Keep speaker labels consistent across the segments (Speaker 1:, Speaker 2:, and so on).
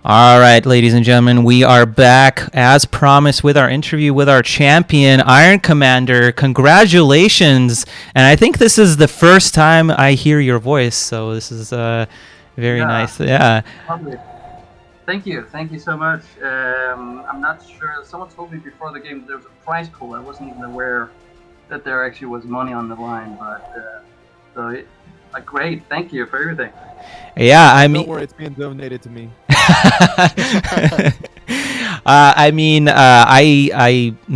Speaker 1: All right, ladies and gentlemen, we are back as promised with our interview with our champion, Iron Commander. Congratulations. And I think this is the first time I hear your voice, so this is very
Speaker 2: Yeah,
Speaker 1: nice. Yeah.
Speaker 2: lovely. Thank you so much. I'm not sure. Someone told me before the game there was a prize pool. I wasn't even aware that there actually was money on the line. But great. Thank you for everything.
Speaker 1: Yeah, I
Speaker 3: Don't
Speaker 1: mean
Speaker 3: worry, it's being donated to me.
Speaker 1: I'm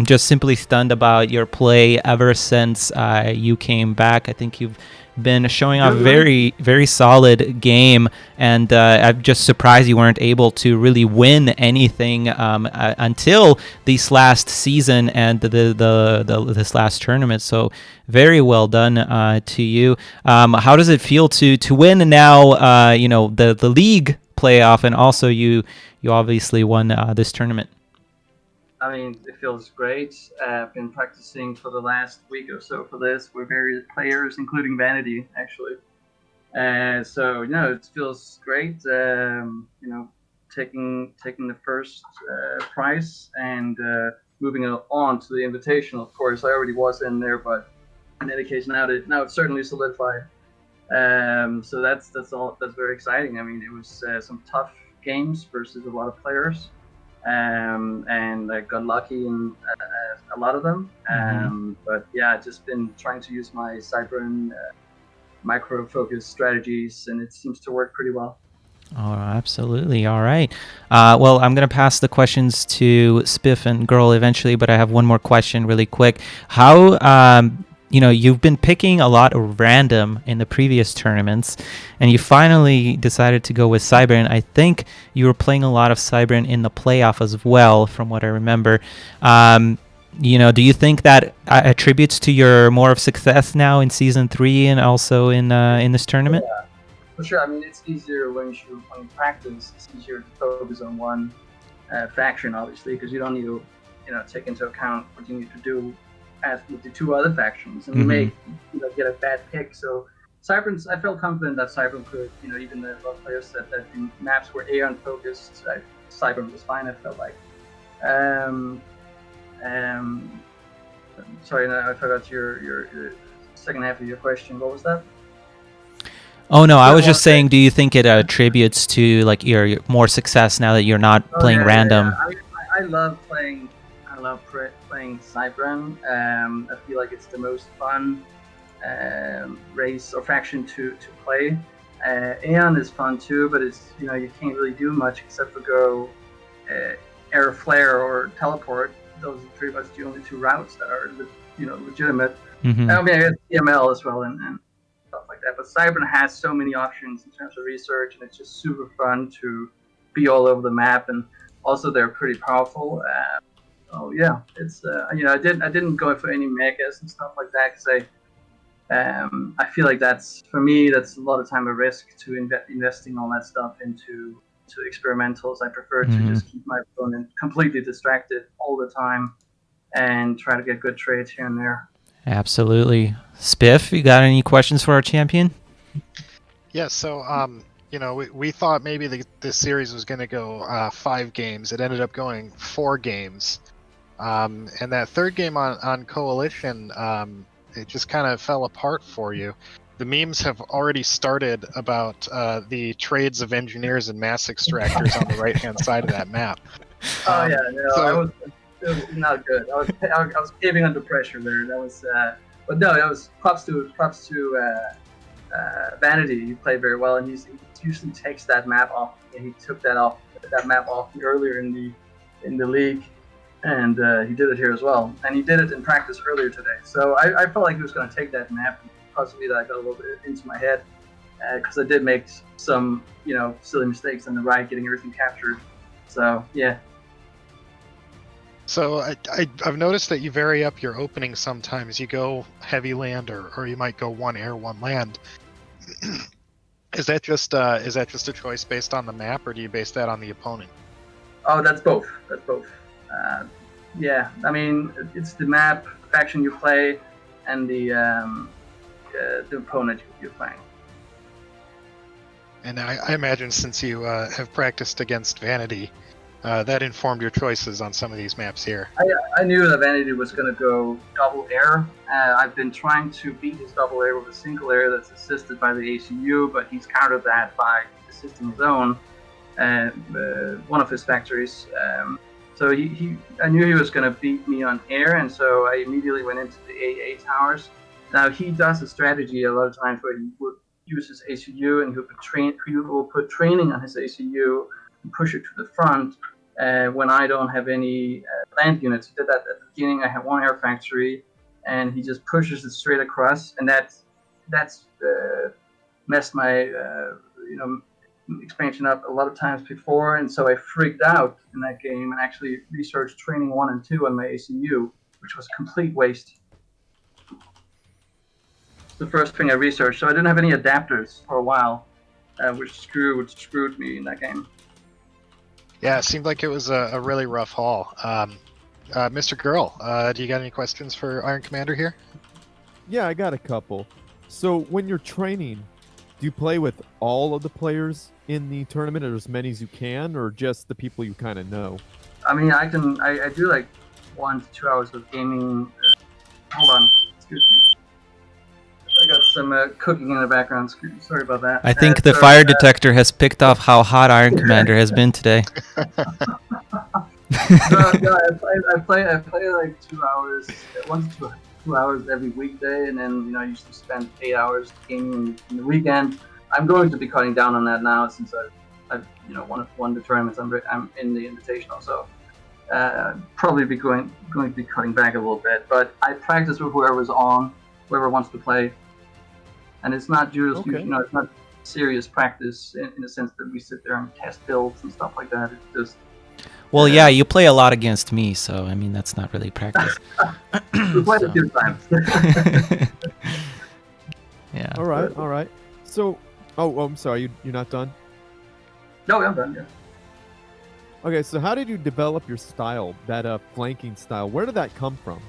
Speaker 1: just simply stunned about your play ever since you came back. I think you've been showing off
Speaker 2: Good.
Speaker 1: very, very solid game, and I'm just surprised you weren't able to really win anything until this last season and this last tournament. So very well done to you. How does it feel to win now? The league playoff, and also you obviously won this tournament.
Speaker 2: I mean, it feels great. I've been practicing for the last week or so for this with various players, including Vanity, actually. So it feels great. Taking the first prize and moving on to the Invitational. Of course, I already was in there, but in any case, now it's certainly solidified. So that's very exciting. I mean, it was some tough games versus a lot of players, and I got lucky in a lot of them. But yeah, I've just been trying to use my Cyber micro focus strategies, and it seems to work pretty well.
Speaker 1: Oh, absolutely. All right. Well, I'm going to pass the questions to Spiff and Girl eventually, but I have one more question really quick. How, you've been picking a lot of random in the previous tournaments, and you finally decided to go with Cybern. I think you were playing a lot of Cybern in the playoff as well, from what I remember. Do you think that attributes to your more of success now in season 3 and also in this tournament?
Speaker 2: Yeah, for sure. I mean, it's easier when you practice. It's easier to focus on one faction, obviously, because you don't need to, take into account what you need to do as with the two other factions, and you may get a bad pick. So Cyber, I felt confident that Cyber could, even though a lot of players said that the maps were Aeon focused, Cyber was fine. I felt like. Um, um, Sorry, no, I forgot your second half of your question. What was that?
Speaker 1: Oh no, I was just saying, do you think it attributes to like your more success now that you're not playing random?
Speaker 2: Yeah. I love playing. I love playing Cybran. I feel like it's the most fun race or faction to play. Aeon is fun too, but it's you can't really do much except for go air flare or teleport. Those are pretty much the only two routes that are legitimate. I mean, I guess EML as well and stuff like that. But Cybran has so many options in terms of research, and it's just super fun to be all over the map. And also, they're pretty powerful. Oh yeah, it's I didn't go for any megas and stuff like that because I feel like that's for me that's a lot of time a risk to investing all that stuff into experimentals. I prefer to just keep my opponent completely distracted all the time and try to get good trades here and there.
Speaker 1: Absolutely. Spiff, you got any questions for our champion?
Speaker 4: Yeah, so we thought maybe this series was going to go 5 games. It ended up going 4 games. And that third game on Coalition, it just kind of fell apart for you. The memes have already started about the trades of engineers and mass extractors on the right-hand side of that map.
Speaker 2: It was not good. I was caving under pressure there. That was, but no, that was props to Vanity. He played very well, and he usually takes that map off. And he took that map off earlier in the league, and he did it here as well. And he did it in practice earlier today. So I felt like he was going to take that map. Possibly that I got a little bit into my head because I did make some silly mistakes on the right, getting everything captured. So yeah.
Speaker 4: So I've noticed that you vary up your opening sometimes. You go heavy land, or you might go 1 air, 1 land. Is that just a choice based on the map, or do you base that on the opponent?
Speaker 2: Oh, that's both. Yeah, I mean it's the map, faction you play, and the opponent you're playing.
Speaker 4: And I imagine since you have practiced against Vanity, that informed your choices on some of these maps here.
Speaker 2: I knew that Vanity was going to go double air. I've been trying to beat his double air with a single air that's assisted by the ACU, but he's countered that by assisting his own, one of his factories. So I knew he was going to beat me on air, and so I immediately went into the AA towers. Now he does a strategy a lot of times where he would use his ACU and he will put training on his ACU and push it to the front. When I don't have any land units, he did that at the beginning. I have one air factory, and he just pushes it straight across, and that's messed my expansion up a lot of times before, and so I freaked out in that game and actually researched training 1 and 2 on my ACU, which was a complete waste. It's the first thing I researched, so I didn't have any adapters for a while, which screwed me in that game.
Speaker 4: Yeah, it seemed like it was a really rough haul. Mr. Girl, do you got any questions for Iron Commander here?
Speaker 3: Yeah, I got a couple. So when you're training, do you play with all of the players in the tournament, or as many as you can, or just the people you kind of know?
Speaker 2: I mean, I do like 1 to 2 hours of gaming. Hold on, excuse me. I got some cooking in the background. Sorry about that.
Speaker 1: I think the fire detector has picked up how hot Iron Commander has been today.
Speaker 2: I play like 2 hours, 1 to 2 hours every weekday, and then I usually spend 8 hours gaming in the weekend. I'm going to be cutting down on that now since I've won the tournaments. I'm in the Invitational, so probably be going to be cutting back a little bit. But I practice with whoever wants to play, and it's not just it's not serious practice in the sense that we sit there and test builds and stuff like that. It's just
Speaker 1: well, yeah, you play a lot against me, so I mean that's not really practice.
Speaker 2: we played a few times.
Speaker 1: Yeah.
Speaker 3: All right. So, I'm sorry, you're not done?
Speaker 2: No, I'm done. Yeah.
Speaker 3: Okay, so how did you develop your style, that flanking style? Where did that come from?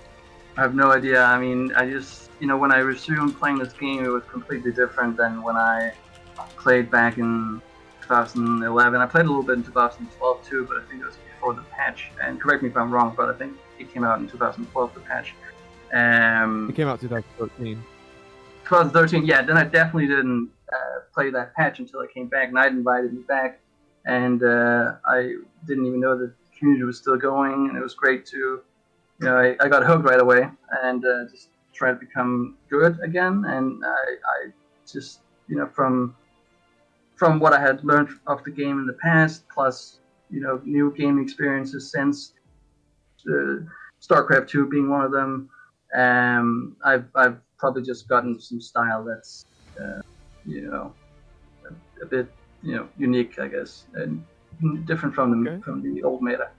Speaker 2: I have no idea. I mean, I just when I resumed playing this game, it was completely different than when I played back in 2011. I played a little bit in 2012 too, but I think it was before the patch. And correct me if I'm wrong, but I think it came out in 2012, the patch.
Speaker 3: It came out 2013.
Speaker 2: 2013, yeah. Then I definitely didn't play that patch until I came back. Nite invited me back, and I didn't even know that the community was still going, and it was great to, I got hooked right away and just tried to become good again. And I just, from what I had learned of the game in the past, plus new game experiences since StarCraft 2 being one of them, I've probably just gotten some style that's a bit unique, I guess, and different from the old meta.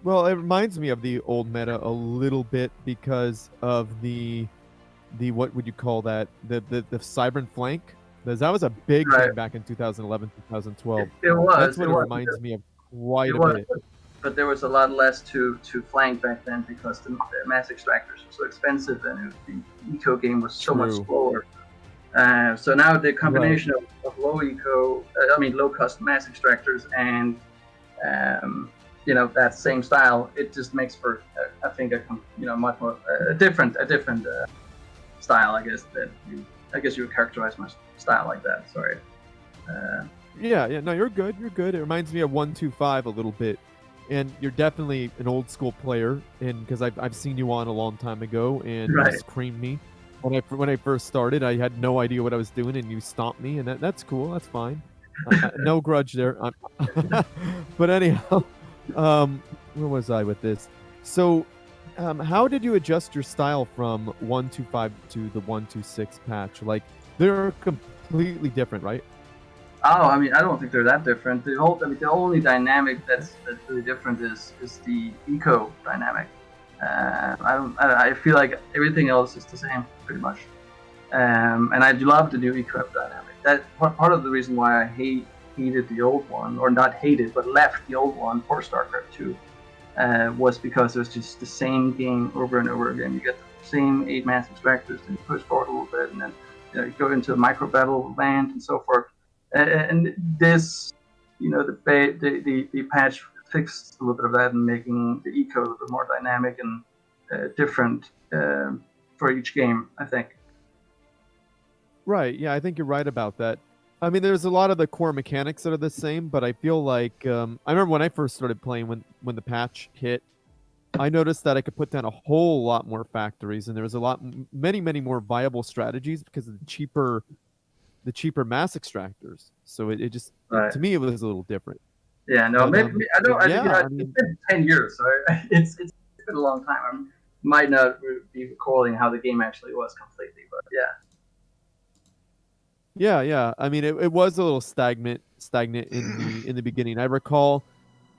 Speaker 3: Well, it reminds me of the old meta a little bit because of the what would you call that, the Cybran flank. That was a big thing back in 2011, 2012.
Speaker 2: It was.
Speaker 3: That's what it reminds me of quite a bit.
Speaker 2: But there was a lot less to flank back then because the mass extractors were so expensive and the eco game was so much slower. So now the combination of low cost mass extractors and that same style, it just makes for I think much more a different style. I guess you would characterize my style like that. Sorry.
Speaker 3: Yeah. No, you're good. It reminds me of 125 a little bit. And you're definitely an old school player, and because I've seen you on a long time ago, and you screamed me when I first started. I had no idea what I was doing, and you stomped me, and that's cool. That's fine. No grudge there. But anyhow, where was I with this? So, how did you adjust your style from 125 to the 126 patch? Like, they're completely different, right?
Speaker 2: Oh, I mean, I don't think they're that different. The only dynamic that's really different is the eco dynamic. I feel like everything else is the same pretty much. And I love the new eco dynamic. That part of the reason why I hated the old one, or not hated, but left the old one for StarCraft 2, was because it was just the same game over and over again. You get the same 8 mass extractors, and you push forward a little bit, and then go into micro battle land and so forth. And this, the patch fixed a little bit of that and making the eco a little bit more dynamic and different for each game, I think.
Speaker 3: Right. Yeah, I think you're right about that. I mean, there's a lot of the core mechanics that are the same, but I feel like I remember when I first started playing when the patch hit, I noticed that I could put down a whole lot more factories, and there was many more viable strategies because of the cheaper mass extractors. So it just
Speaker 2: Right.
Speaker 3: to me it was a little different.
Speaker 2: Yeah, no,
Speaker 3: But,
Speaker 2: maybe I don't.
Speaker 3: yeah,
Speaker 2: It's been 10 years, so it's been a long time. I might not be recalling how the game actually was completely, but yeah.
Speaker 3: Yeah. I mean, it was a little stagnant in the beginning. I recall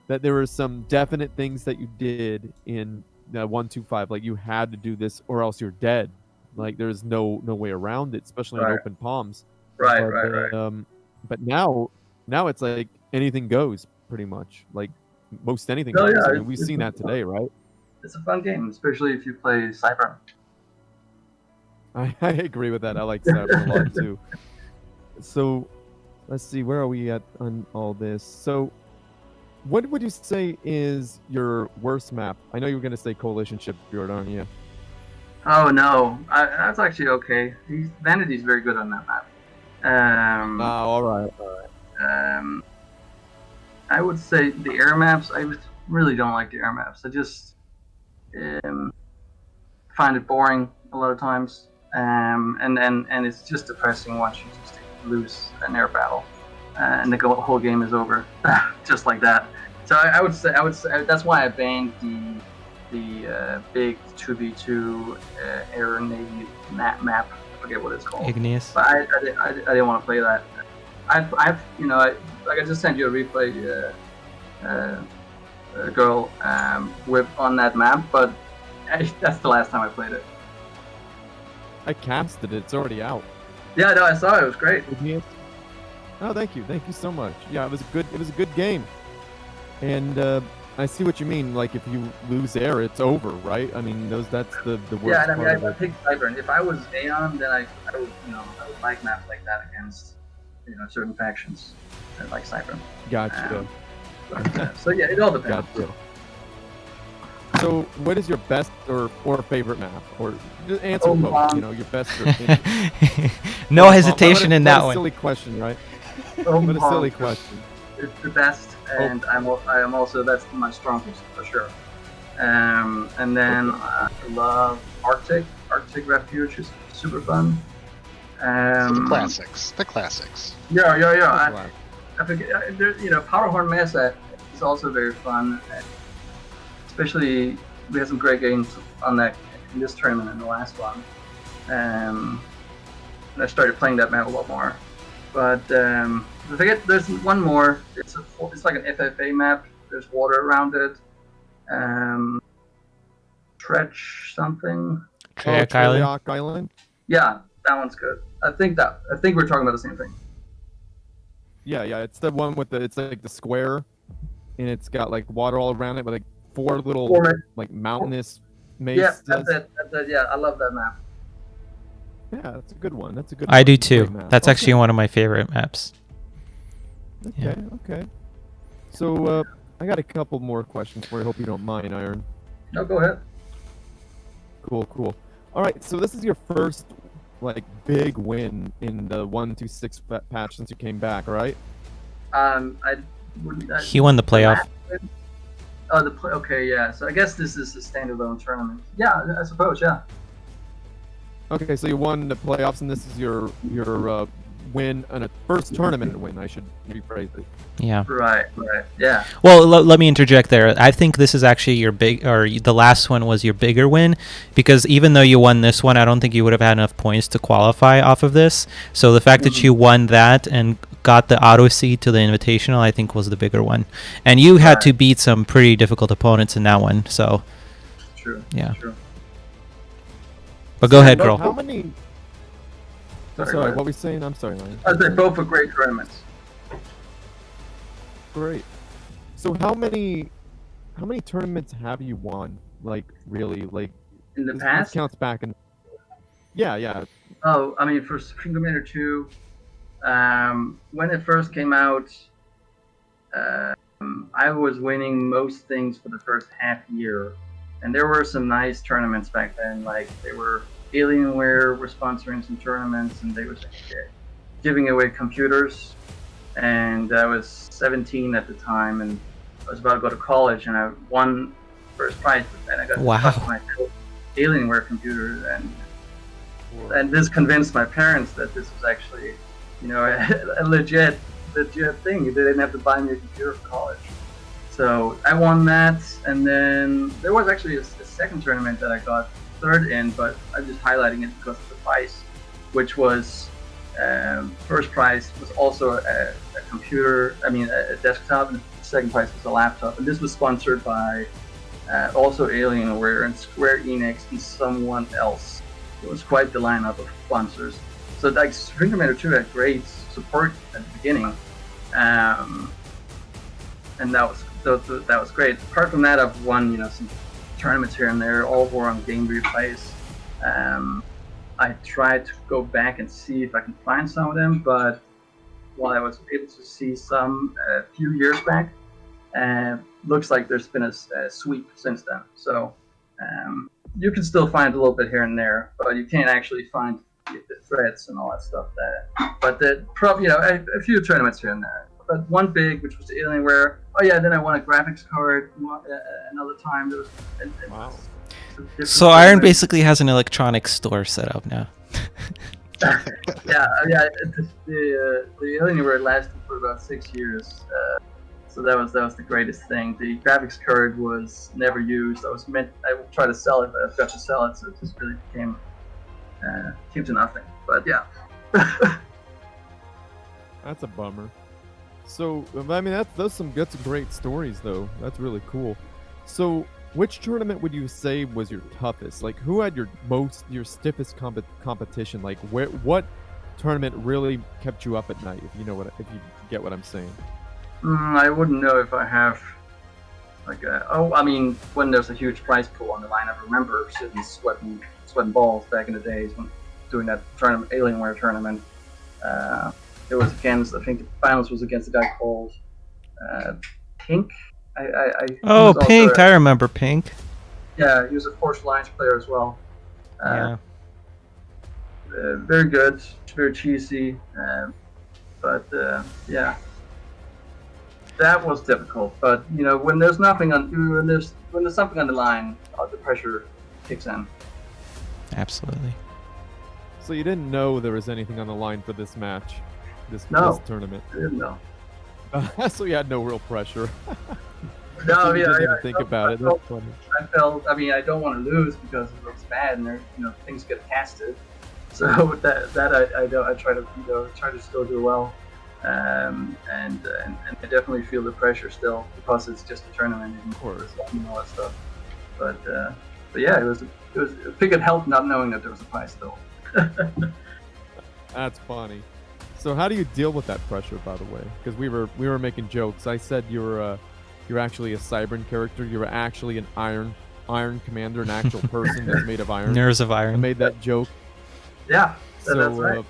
Speaker 3: that there were some definite things that you did in 1.2.5, like you had to do this or else you're dead. Like there's no way around it, especially on
Speaker 2: Right.
Speaker 3: open palms.
Speaker 2: Right,
Speaker 3: But,
Speaker 2: right.
Speaker 3: but now it's like anything goes, pretty much. Like most anything
Speaker 2: Oh
Speaker 3: goes.
Speaker 2: yeah,
Speaker 3: I mean, we've seen that today, right?
Speaker 2: It's a fun game, especially if you play Cyber.
Speaker 3: I agree with that. I like Cyber a lot too. So, let's see, where are we at on all this? So, what would you say is your worst map? I know you were going to say Coalition Shipyard, aren't you?
Speaker 2: Oh no, that's actually okay. Vanity's very good on that map.
Speaker 3: All right.
Speaker 2: I would say the air maps. I really don't like the air maps. I just find it boring a lot of times, and it's just depressing once you just lose an air battle, and the whole game is over, just like that. So I would say that's why I banned the big 2v2 air navy map. I forget what it's called.
Speaker 1: Igneous.
Speaker 2: But I didn't want to play that. I just sent you a replay, girl, with on that map, but that's the last time I played it.
Speaker 3: I casted it. It's already out.
Speaker 2: Yeah, no, I saw it. It was great.
Speaker 3: Oh, thank you so much. Yeah, it was a good game, and I see what you mean. Like if you lose air, it's over, right? I mean, that's the worst.
Speaker 2: Yeah, and I mean,
Speaker 3: part
Speaker 2: I picked Cyber, and if I was Aeon, then I would like maps like that against certain factions like Cyber.
Speaker 3: Gotcha.
Speaker 2: So yeah, it all depends.
Speaker 3: Gotcha. So, what is your best or favorite map? Or just answer both. Your best.
Speaker 1: No hesitation in that
Speaker 3: one.
Speaker 1: one.
Speaker 3: Silly question, right?
Speaker 2: What
Speaker 3: a silly question.
Speaker 2: It's the best, and I am also that's my strongest for sure. And then I love Arctic Refuge is super fun.
Speaker 4: So the classics.
Speaker 2: Yeah. I forget. Powderhorn Mesa is also very fun. Especially, we had some great games on that in this tournament and the last one. And I started playing that map a lot more. But I forget. There's one more. It's like an FFA map. There's water around it. Tretch something.
Speaker 1: Treyarch
Speaker 3: Island.
Speaker 2: Yeah, that one's good. I think we're talking about the same thing.
Speaker 3: Yeah. It's the one with it's like the square, and it's got like water all around it, with like four little like mountainous mazes.
Speaker 2: Yeah, that's it. Yeah, I love that map.
Speaker 3: Yeah, that's a good one.
Speaker 1: I do too. That's actually one of my favorite maps.
Speaker 3: Okay. So I got a couple more questions for you. Hope you don't mind, Iron.
Speaker 2: No, go ahead.
Speaker 3: Cool. All right, so this is your first like big win in the 1.2.6 patch since you came back, right?
Speaker 1: He won the playoff.
Speaker 2: Okay, yeah. So I guess this is a standalone tournament. Yeah, I suppose, yeah.
Speaker 3: Okay, so you won the playoffs, and this is your win and a first tournament win. I should rephrase it.
Speaker 1: Yeah.
Speaker 2: Right. Yeah.
Speaker 1: Well, let me interject there. I think this is actually your the last one was your bigger win, because even though you won this one, I don't think you would have had enough points to qualify off of this. So the fact that you won that and got the auto seed to the invitational, I think was the bigger one. And you had to beat some pretty difficult opponents in that one. So.
Speaker 2: True.
Speaker 1: Yeah.
Speaker 2: True.
Speaker 1: But go ahead, girl.
Speaker 3: How many? Sorry, what were we saying? I'm sorry, Ryan.
Speaker 2: I said both were great tournaments.
Speaker 3: Great. So how many tournaments have you won? Like really, like
Speaker 2: in the past?
Speaker 3: Counts back in. Yeah.
Speaker 2: Oh, I mean, for Supreme Commander 2, when it first came out, I was winning most things for the first half year, and there were some nice tournaments back then. Like they were Alienware were sponsoring some tournaments, and they were giving away computers. And I was 17 at the time, and I was about to go to college, and I won first prize, and I got
Speaker 1: Wow.
Speaker 2: my Alienware computer, and this convinced my parents that this was actually, a legit thing. They didn't have to buy me a computer for college. So I won that, and then there was actually a second tournament that I got third in, but I'm just highlighting it because of the price, which was first prize was also a computer, a desktop, and the second prize was a laptop. And this was sponsored by also Alienware and Square Enix and someone else. It was quite the lineup of sponsors. So like Supreme Commander 2 had great support at the beginning, and that was great. Apart from that, I've won some tournaments here and there. All were on game replays. I tried to go back and see if I can find some of them, but while I was able to see some a few years back, looks like there's been a sweep since then. So you can still find a little bit here and there, but you can't actually find the threads and all that stuff. But a few tournaments here and there. But one big, which was Alienware. Oh yeah, then I won a graphics card another time. There was,
Speaker 3: Wow.
Speaker 1: So Iron basically has an electronics store set up now.
Speaker 2: yeah. The Alienware lasted for about 6 years. So that was the greatest thing. The graphics card was never used. I would try to sell it, but I forgot to sell it, so it just really came to nothing. But yeah.
Speaker 3: That's a bummer. So I mean, that's great stories though. That's really cool. So which tournament would you say was your toughest? Like who had your stiffest competition? Like what tournament really kept you up at night? If you get what I'm saying.
Speaker 2: I wouldn't know if I have when there's a huge prize pool on the line. I remember sitting sweating balls back in the days when doing that tournament, Alienware tournament. It was against, I think the finals was against a guy called Pink.
Speaker 1: Pink! I remember Pink.
Speaker 2: Yeah, he was a Force Alliance player as well.
Speaker 1: Yeah.
Speaker 2: Very good, very cheesy, but yeah. That was difficult, but when there's something on the line, the pressure kicks in.
Speaker 1: Absolutely.
Speaker 3: So you didn't know there was anything on the line for this match, this tournament.
Speaker 2: I didn't know.
Speaker 3: So you had no real pressure.
Speaker 2: No,
Speaker 3: so
Speaker 2: yeah,
Speaker 3: didn't even think about it. That's funny.
Speaker 2: I felt. I don't want to lose because it looks bad, and things get casted. So that I don't. I try to still do well. And I definitely feel the pressure still because it's just a tournament and all that stuff. But yeah, it was a big help not knowing that there was a prize still.
Speaker 3: That's funny. So how do you deal with that pressure, by the way? Because we were making jokes. I said you're actually a Cybran character. You're actually an Iron Commander, an actual person that's made of iron.
Speaker 1: Nerves of Iron.
Speaker 3: I made that joke.
Speaker 2: Yeah,
Speaker 3: so,
Speaker 2: that's right.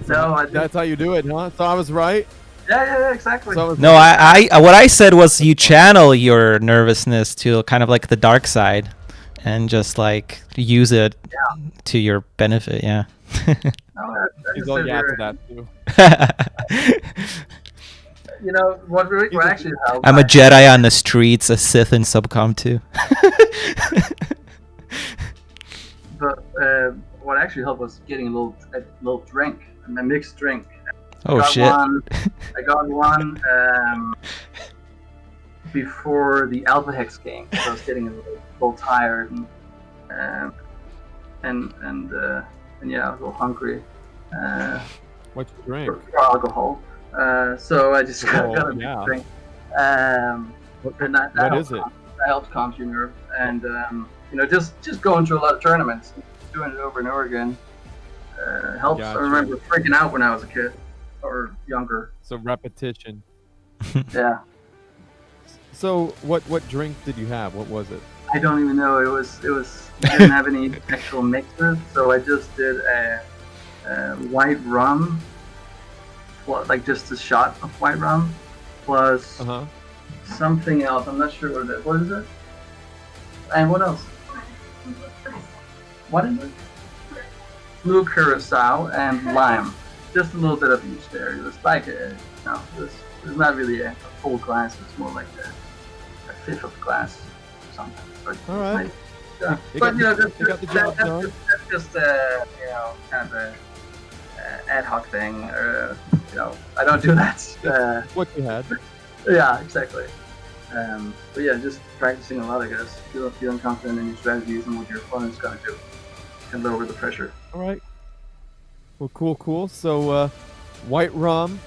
Speaker 3: So that's how you do it, huh? So I was right.
Speaker 2: Yeah, exactly.
Speaker 1: No, I what I said was you channel your nervousness to kind of like the dark side, and just like use it to your benefit. Yeah.
Speaker 3: He's all yeah to that too.
Speaker 2: What actually helped.
Speaker 1: I'm a Jedi on the streets, a Sith in Subcom too.
Speaker 2: But what actually helped was getting a little drink, a mixed drink.
Speaker 1: Shit!
Speaker 2: I got one before the Alpha Hex game. So I was getting a little tired and yeah, I was a little hungry.
Speaker 3: What you drink?
Speaker 2: For alcohol. So I just got a mixed drink.
Speaker 3: What is it?
Speaker 2: That helps calm your nerve, and just going through a lot of tournaments, doing it over and over again helps. Gotcha. I remember freaking out when I was a kid or younger.
Speaker 3: So repetition.
Speaker 2: Yeah.
Speaker 3: So what drink did you have? What was it?
Speaker 2: I don't even know. It was we didn't have any actual mixers, so I just did a white rum, like just a shot of white rum, plus something else. I'm not sure what it is. What is it? And what else? What is it? Blue curacao and lime. Just a little bit of each there. It was like it was not really a full glass. It's more like a fifth of a glass or something. But
Speaker 3: all right.
Speaker 2: Yeah. But that's just kind of a ad hoc thing. I don't do that.
Speaker 3: What you had?
Speaker 2: Yeah, exactly. But yeah, just practicing a lot, I guess. Feeling confident in your strategies and what your opponent's gonna do. Can lower the pressure.
Speaker 3: All right. Well, cool. So, white rum,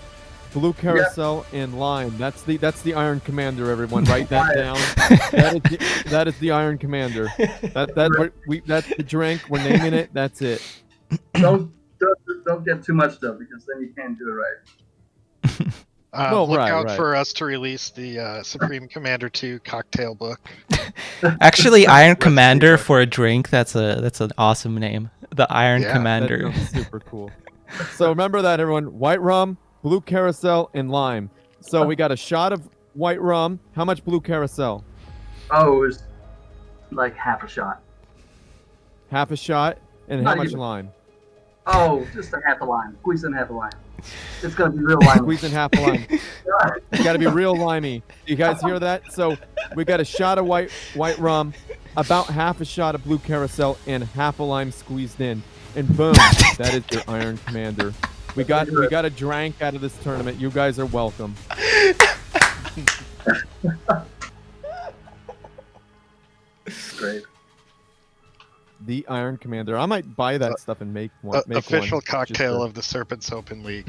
Speaker 3: blue carousel, and lime. That's the Iron Commander. Everyone, write that down. That is the Iron Commander. That's the drink. We're naming it. That's it.
Speaker 2: Don't get too much though, because then you can't do it right.
Speaker 4: Look out for us to release the Supreme Commander 2 cocktail book.
Speaker 1: Actually, Iron Commander for a drink. That's an awesome name. The Iron Commander.
Speaker 3: That sounds super cool. So remember that, everyone. White rum, blue carousel, and lime. So we got a shot of white rum. How much blue carousel?
Speaker 2: Oh, it was like half a shot.
Speaker 3: Half a shot, and
Speaker 2: Not
Speaker 3: how much
Speaker 2: even.
Speaker 3: lime?
Speaker 2: Oh, just a half a lime. Squeeze in half a lime. It's gonna be real limey.
Speaker 3: Squeeze in half a lime. It's got to be real limey. You guys hear that? So we got a shot of white rum, about half a shot of blue carousel, and half a lime squeezed in, and boom, that is your Iron Commander. We got a drink out of this tournament. You guys are welcome.
Speaker 2: Great.
Speaker 3: The Iron Commander. I might buy that stuff and make one.
Speaker 4: Official cocktail of the Serpent's Open League.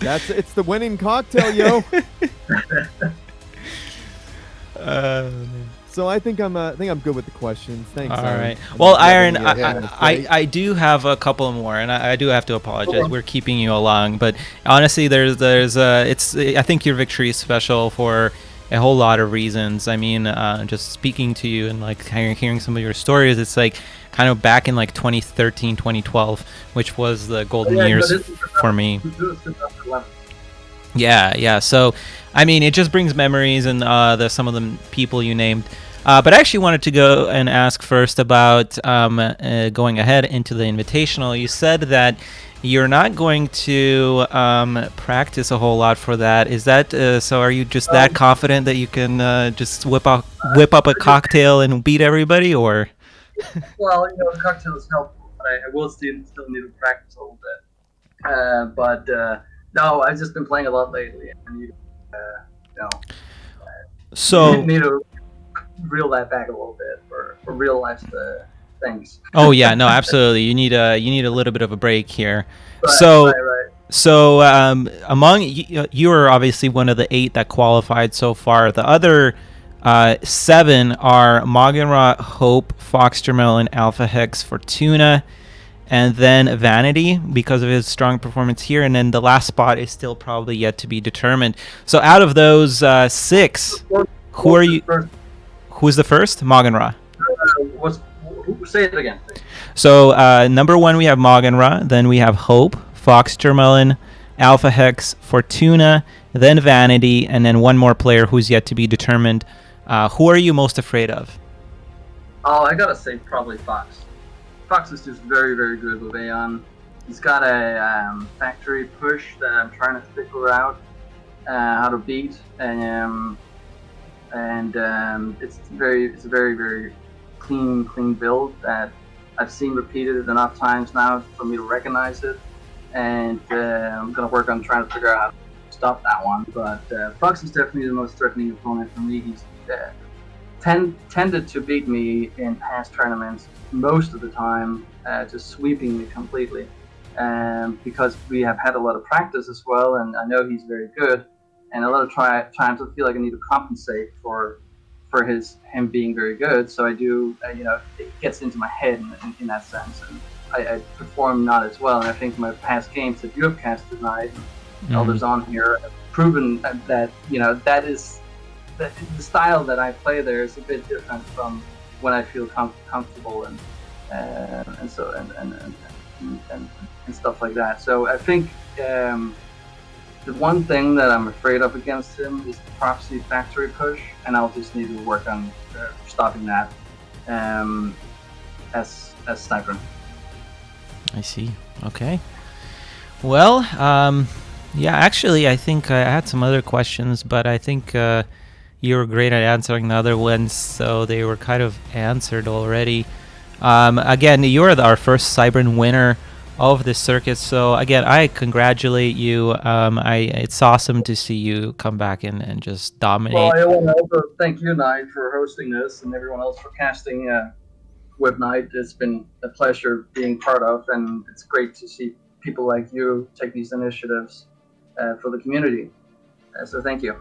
Speaker 3: It's the winning cocktail, yo. So I think I'm good with the questions. Thanks.
Speaker 1: All
Speaker 3: Iron.
Speaker 1: right. Well, Iron, I do have a couple more, and I do have to apologize. We're keeping you along, but honestly, I think your victory is special for a whole lot of reasons. I mean, just speaking to you and like hearing some of your stories, it's like kind of back in like 2013, 2012, which was the golden years for me. Yeah. So, I mean, it just brings memories and some of the people you named. But I actually wanted to go and ask first about going ahead into the Invitational. You said that you're not going to practice a whole lot for that. Is that so? Are you just that confident that you can just whip up a cocktail and beat everybody, or?
Speaker 2: Well, the cocktail is helpful, but I will still need to practice a little bit. But no, I've just been playing a lot lately. I need to reel that back a little bit for real life things.
Speaker 1: Oh yeah, no, absolutely. You need a little bit of a break here.
Speaker 2: Right.
Speaker 1: So among you are obviously one of the 8 that qualified so far. The other 7 are Magenra, Hope, Foxtermelon, Alpha Hex, Fortuna, and then Vanity because of his strong performance here. And then the last spot is still probably yet to be determined. So out of those 6, who are you? Who's the first? Magenra.
Speaker 2: Say it again.
Speaker 1: So number 1 we have Magenra, then we have Hope, Foxtermelon, Alpha Hex, Fortuna, then Vanity, and then one more player who's yet to be determined. Who are you most afraid of?
Speaker 2: Oh, I gotta say probably Fox. Fox is just very, very good with Aeon. He's got a factory push that I'm trying to figure out how to beat, and it's a very, very clean build that I've seen repeated enough times now for me to recognize it, and I'm gonna work on trying to figure out how to stop that one. But Fox is definitely the most threatening opponent for me. He's tended to beat me in past tournaments most of the time, just sweeping me completely, because we have had a lot of practice as well, and I know he's very good. And a lot of times I feel like I need to compensate for him being very good. So I do, it gets into my head in that sense, and I perform not as well. And I think my past games that you have cast tonight, and others on here, have proven that that is the style that I play there is a bit different from when I feel comfortable and stuff like that. So I think the one thing that I'm afraid of against him is the prophecy factory push, and I'll just need to work on stopping that as sniper.
Speaker 1: I see. Okay. Well, yeah, actually, I think I had some other questions, but I think you were great at answering the other ones, so they were kind of answered already. Again, you are our first Cybern winner of the circuit, so again, I congratulate you. It's awesome to see you come back and just dominate.
Speaker 2: Well, I want to also thank you, Nite, for hosting this, and everyone else for casting with Nite. It's been a pleasure being part of, and it's great to see people like you take these initiatives for the community. So thank you.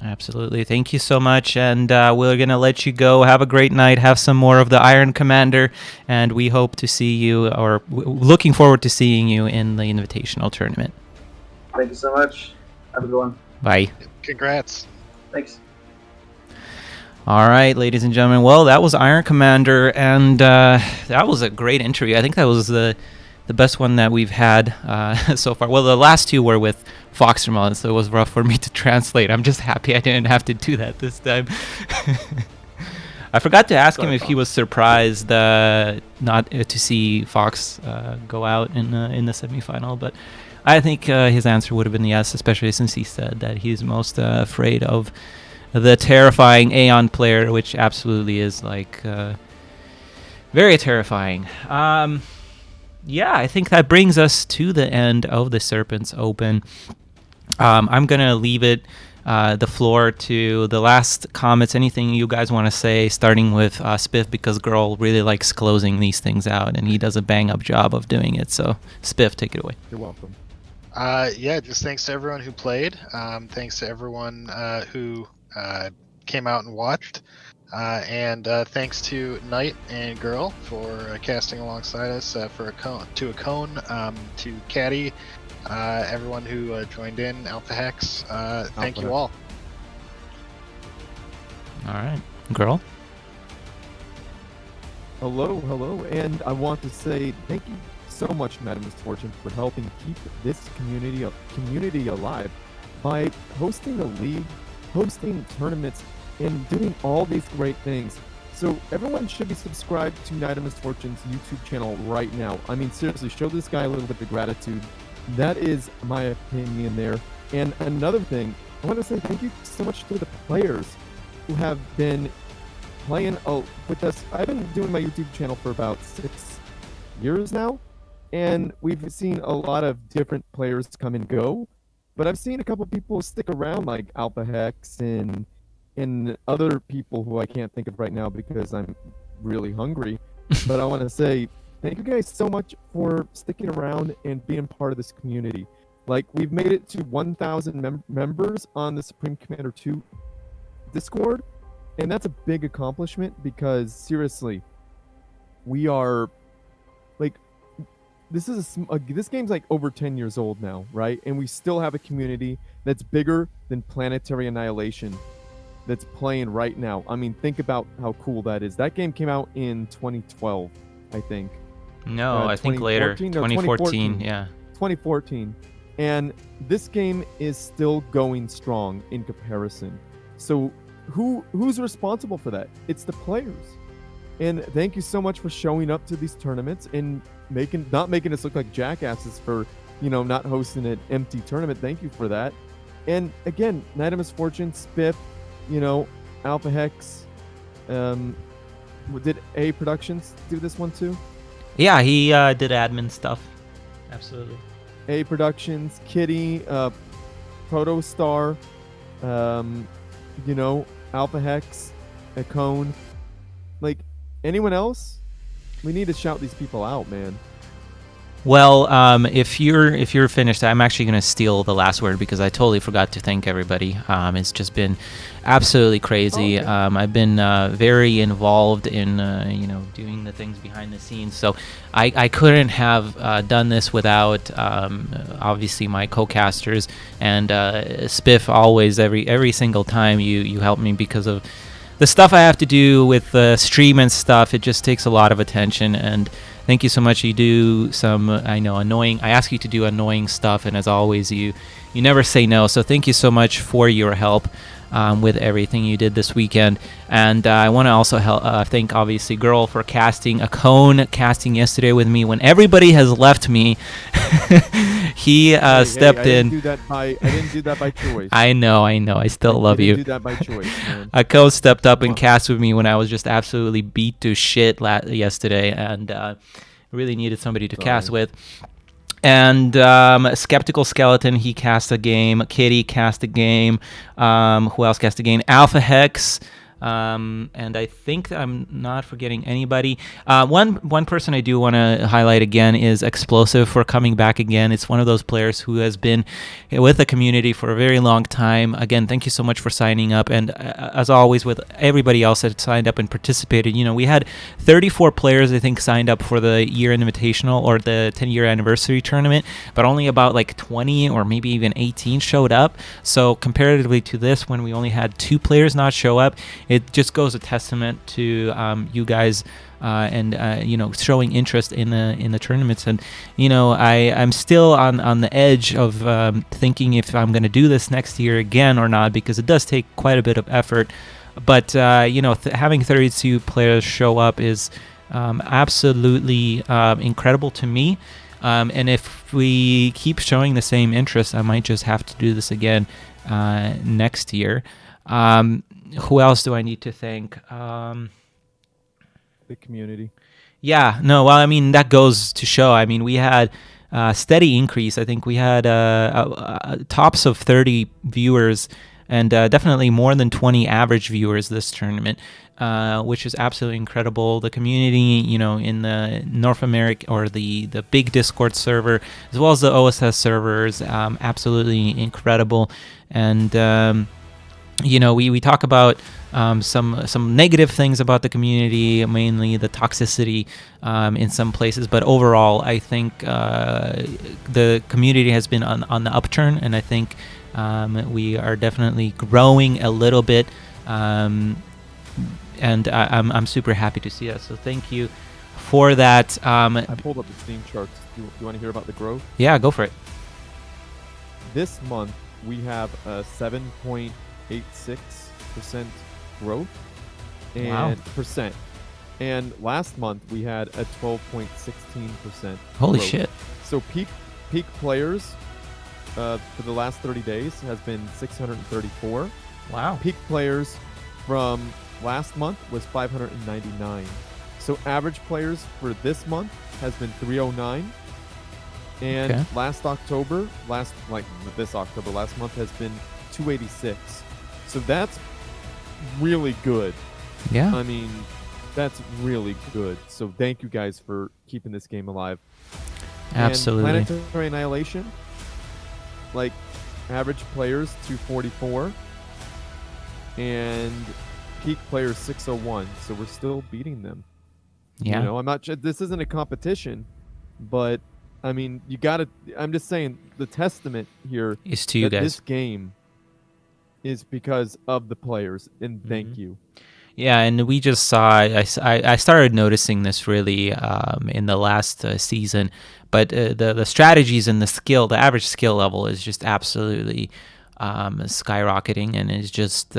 Speaker 1: Absolutely. Thank you so much. And we're going to let you go. Have a great night. Have some more of the Iron Commander. And we hope to see you, or looking forward to seeing you in the Invitational Tournament.
Speaker 2: Thank you so much. Have a good one.
Speaker 1: Bye.
Speaker 4: Congrats.
Speaker 2: Thanks.
Speaker 1: All right, ladies and gentlemen. Well, that was Iron Commander. And that was a great interview. I think that was the best one that we've had so far. Well, the last two were with Foxermon, so it was rough for me to translate. I'm just happy I didn't have to do that this time. I forgot to ask him if he was surprised not to see Fox go out in the semifinal, but I think his answer would have been yes, especially since he said that he's most afraid of the terrifying Aeon player, which absolutely is like very terrifying. Yeah, I think that brings us to the end of the Serpents Open. I'm going to leave the floor to the last comments. Anything you guys want to say, starting with Spiff, because Girl really likes closing these things out, and he does a bang-up job of doing it. So, Spiff, take it away.
Speaker 3: You're welcome.
Speaker 4: Yeah, just thanks to everyone who played. Thanks to everyone who came out and watched. And thanks to Nite and Girl for casting alongside us to a cone, to Caddy, everyone who joined in, Alpha Hex. Thank you all.
Speaker 1: All right, Girl.
Speaker 3: Hello, and I want to say thank you so much, Madam Misfortune, for helping keep this community alive by hosting a league, hosting tournaments, and doing all these great things. So everyone should be subscribed to Nite of Misfortune's YouTube channel right now. I mean, seriously, show this guy a little bit of gratitude. That is my opinion there. And another thing, I want to say thank you so much to the players who have been playing with us. I've been doing my YouTube channel for about 6 years now, and we've seen a lot of different players come and go, but I've seen a couple people stick around, like Alpha Hex and other people who I can't think of right now because I'm really hungry. But I want to say thank you guys so much for sticking around and being part of this community. Like, we've made it to 1,000 members on the Supreme Commander 2 Discord, and that's a big accomplishment because, seriously, we are, like, this game's like over 10 years old now, right? And we still have a community that's bigger than Planetary Annihilation that's playing right now. I mean, think about how cool that is. That game came out in 2012, I think.
Speaker 1: No, I think later. 2014, yeah.
Speaker 3: 2014. And this game is still going strong in comparison. So who's responsible for that? It's the players. And thank you so much for showing up to these tournaments and not making us look like jackasses for, not hosting an empty tournament. Thank you for that. And again, Nite of Misfortune, Spiff, Alpha Hex. Did A Productions do this one too?
Speaker 1: Yeah, he did admin stuff. Absolutely.
Speaker 3: A Productions, Kitty, Protostar, Alpha Hex, a Cone. Like, anyone else? We need to shout these people out, man.
Speaker 1: Well, if you're finished, I'm actually going to steal the last word because I totally forgot to thank everybody. It's just been absolutely crazy.
Speaker 3: Okay.
Speaker 1: I've been very involved in doing the things behind the scenes, so I couldn't have done this without obviously my co-casters and Spiff. Always, every single time you help me because of the stuff I have to do with the stream and stuff. It just takes a lot of attention, and thank you so much. You do some, I know, annoying. I ask you to do annoying stuff, and as always, you never say no. So thank you so much for your help with everything you did this weekend. And I want to also thank, obviously, Girl for casting a cone casting yesterday with me when everybody has left me. He stepped in.
Speaker 3: I didn't do that by choice.
Speaker 1: I know. I still love you.
Speaker 3: I didn't do that by choice, man.
Speaker 1: A co stepped up and cast with me when I was just absolutely beat to shit yesterday, and really needed somebody to cast with. And Skeptical Skeleton, he cast a game. Kitty cast a game. Who else cast a game? Alpha Hex. And I think I'm not forgetting anybody. One person I do want to highlight again is Explosive for coming back again. It's one of those players who has been with the community for a very long time. Again, thank you so much for signing up. And as always, with everybody else that signed up and participated, we had 34 players, I think, signed up for the year invitational or the 10-year anniversary tournament, but only about like 20 or maybe even 18 showed up. So comparatively to this, when we only had 2 players not show up, it just goes a testament to you guys and showing interest in the tournaments. And I'm still on the edge of thinking if I'm going to do this next year again or not, because it does take quite a bit of effort. But having 32 players show up is absolutely incredible to me. And if we keep showing the same interest, I might just have to do this again next year. Who else do I need to thank?
Speaker 3: The community.
Speaker 1: Yeah, no, well, I mean, that goes to show. I mean, we had a steady increase. I think we had tops of 30 viewers and definitely more than 20 average viewers this tournament, which is absolutely incredible. The community, in the North America or the big Discord server, as well as the OSS servers, absolutely incredible. And we talk about some negative things about the community, mainly the toxicity in some places, but overall, I think the community has been on the upturn, and I think we are definitely growing a little bit, and I'm super happy to see that. So thank you for that.
Speaker 3: I pulled up the Steam charts. Do you want to hear about the growth?
Speaker 1: Yeah, go for it.
Speaker 3: This month we have a 7.86% growth and percent, and last month we had a 12.16%
Speaker 1: Holy
Speaker 3: growth.
Speaker 1: shit.
Speaker 3: So peak players for the last 30 days has been 634.
Speaker 1: Wow.
Speaker 3: Peak players from last month was 599. So average players for this month has been 309. And
Speaker 1: Okay.
Speaker 3: last month has been 286. So that's really good.
Speaker 1: Yeah.
Speaker 3: I mean, that's really good. So thank you guys for keeping this game alive.
Speaker 1: Absolutely.
Speaker 3: And Planetary Annihilation, like average players 244 and peak players 601. So we're still beating them.
Speaker 1: Yeah.
Speaker 3: I'm not. This isn't a competition, but I mean, you gotta. I'm just saying the testament here
Speaker 1: Is to you
Speaker 3: that
Speaker 1: guys.
Speaker 3: this game is because of the players, and thank you.
Speaker 1: Yeah, and we just saw. I started noticing this really in the last season, but the strategies and the average skill level is just absolutely skyrocketing, and it's just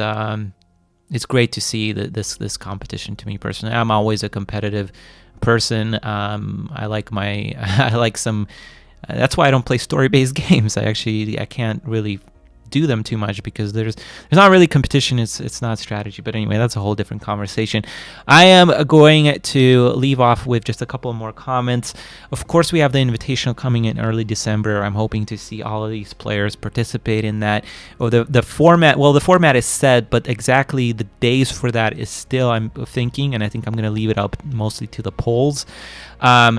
Speaker 1: it's great to see this competition. To me personally, I'm always a competitive person. I like some. That's why I don't play story-based games. I can't really do them too much because there's not really competition. It's not strategy. But anyway, that's a whole different conversation. I am going to leave off with just a couple more comments. Of course, we have the Invitational coming in early December. I'm hoping to see all of these players participate in that. Or the format. Well, the format is set, but exactly the days for that is still, I'm thinking, and I think I'm going to leave it up mostly to the polls.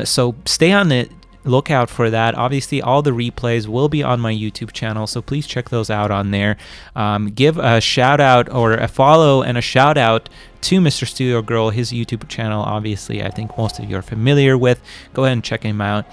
Speaker 1: So stay on it. look out for that. Obviously, all the replays will be on my YouTube channel, so please check those out on there. Give a shout out or a follow and a shout out to Mr. Studio Girl, his YouTube channel. Obviously, I think most of you are familiar with. Go ahead and check him out.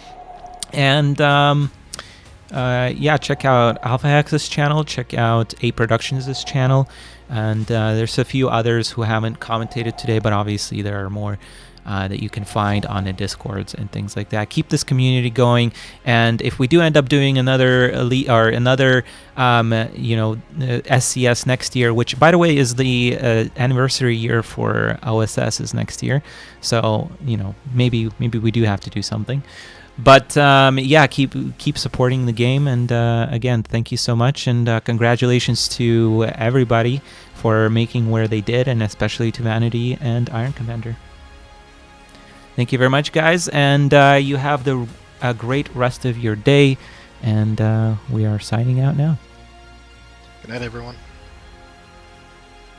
Speaker 1: And check out Alpha Hex's channel. Check out A Productions' channel. And there's a few others who haven't commentated today, but obviously there are more that you can find on the Discords and things like that. Keep this community going, and if we do end up doing another elite or another SCS next year, which by the way is the anniversary year for OSS is next year, so maybe we do have to do something. But keep supporting the game, and again, thank you so much, and congratulations to everybody for making where they did, and especially to Vanity and Iron Commander. Thank you very much, guys, and you have a great rest of your day, and we are signing out now.
Speaker 4: Good night, everyone.